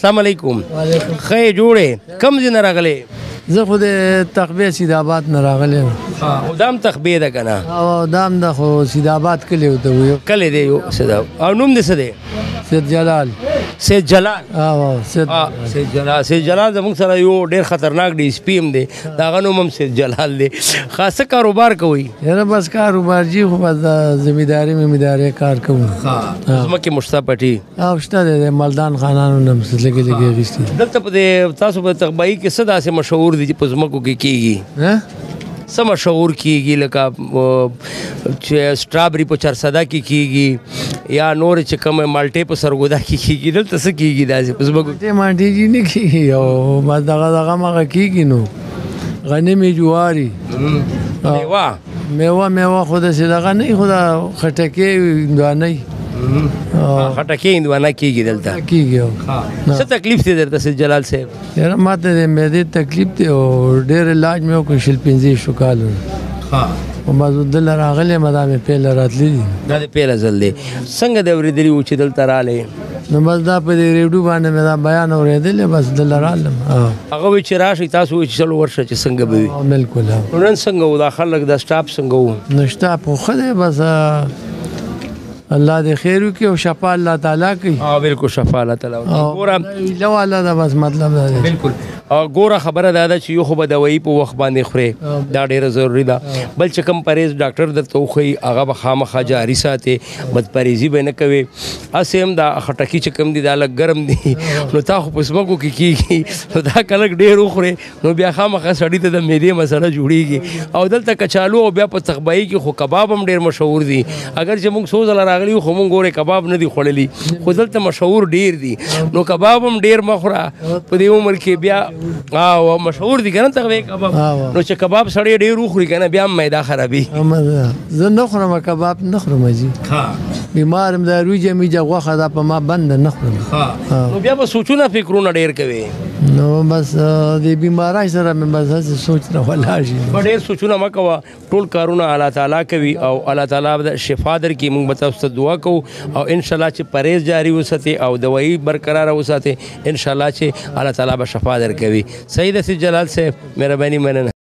السلام علیکم خې جوړې کم ځای راغلی زه خو د تخبیه سیدآباد نه راغلی یم او دام تخبیه ده که نه او دام ده خو سیدآباد کلی ورته ویو کلی دی یو او نوم دې څه دی سید جلال سید جلال سید سید جلال زموږ سره یو ډېر خطرناک ډي اس پي هم دی د هغه نوم هم سید جلال دی خاصه کاروبار کوئ یاره بس کاروبار جي خو بس د زمینداري ممینداري کار کوو ځمکې مشته پټي او شته دی د مالدان خانانو نه لږې لږې اخیستي دلته په دې تاسو په تغبایي کې څه داسې مشهور دي چې په ځمکو کې کېږي څه مشهور کېږي لکه چې سټرابري په چارسده کې کېږي یا نور چې کوم مالټې په سرګودا کې کېږي دلته څه کېږي داسې په ځمکو مالټې مالټې جي نه کېږي او بس دغه مغه کېږي نو غنمې جواري میوه خو داسې دغه نه خو د خټکۍ هندوانۍ خټکۍ هندوانه کېږي دلته کېږي څه تکلیف دی درته سید جلال صاحب یاره ما ته د معدې تکلیف دی او ډېر علاج مې وکړ شل 15 کالو او ما زه دلته راغلی یم دا مې پیله راتلي دي دا د پیله ځل دی څنګه دې اورېدلي وو چې دلته رالی نو بس دا په دې ریډیو باندې مې دا بیان اورېدلی بس دلته رالم هغه وایي چې راشئ تاسو وایي چې چلو ورشه چې څنګه به وي بلکل نن څنګه و دا خلک دا سټاپ څنګه و نو سټاپ خو ښه دی بس الله دې خیر وکړي او شفا الله تعالی کوي بالکل شفا الله تعالی ګوره الله دا بس مطلب دا دی بالکل ګوره خبره دا ده چې یو خو به دوایي په وخت باندې خورې دا ډېره ضروري ده بل چې کوم پرهیز ډاکټر درته وښیي هغه به خامخا جاري ساتې بدپرهیزي به نه کوې هسې هم دا خټکي چې کوم دي دا لږ ګرم دي نو تا خو په ځمکو کې کېږي نو دا که لږ ډېر وخورې نو بیا خامخا سړي ته د معدې مسله جوړېږي او دلته کچالو او بیا په تخبایي کې خو کباب هم ډېر مشهور دي اگر چې موږ څو ځله راغلي خو موږ ګورې کباب نه دي خوړلي خو دلته مشهور ډېر دي نو کباب هم ډېر مه خوره په دې عمر کې بیا او مشهور دي که نه تغوی کباب نو چې کباب سړی ډېر وخوري که نه بیا هم معده خرابي زه نه خورم کباب نه خورم جي بیمار یم دا روجه میجه غوښه دا په ما بنده نه خورم نو بیا به سوچونه فکرونه ډېر کوي نو بس د بیمارۍ سره مې بس هسې سوچ نه ولاړ شي ډېر سوچونه مه کوه ټول کارونه الله تعالی کوي او الله تعالی به شفا درکړي موږ به تاسو ته دعا کوو او انشاءالله چې پرهیز جاري وساتې او دوایي برقراره وساتې انشاءالله چې الله تعالی به شفا درکوي صحیح ده سید جلال صاحب مهرباني مننه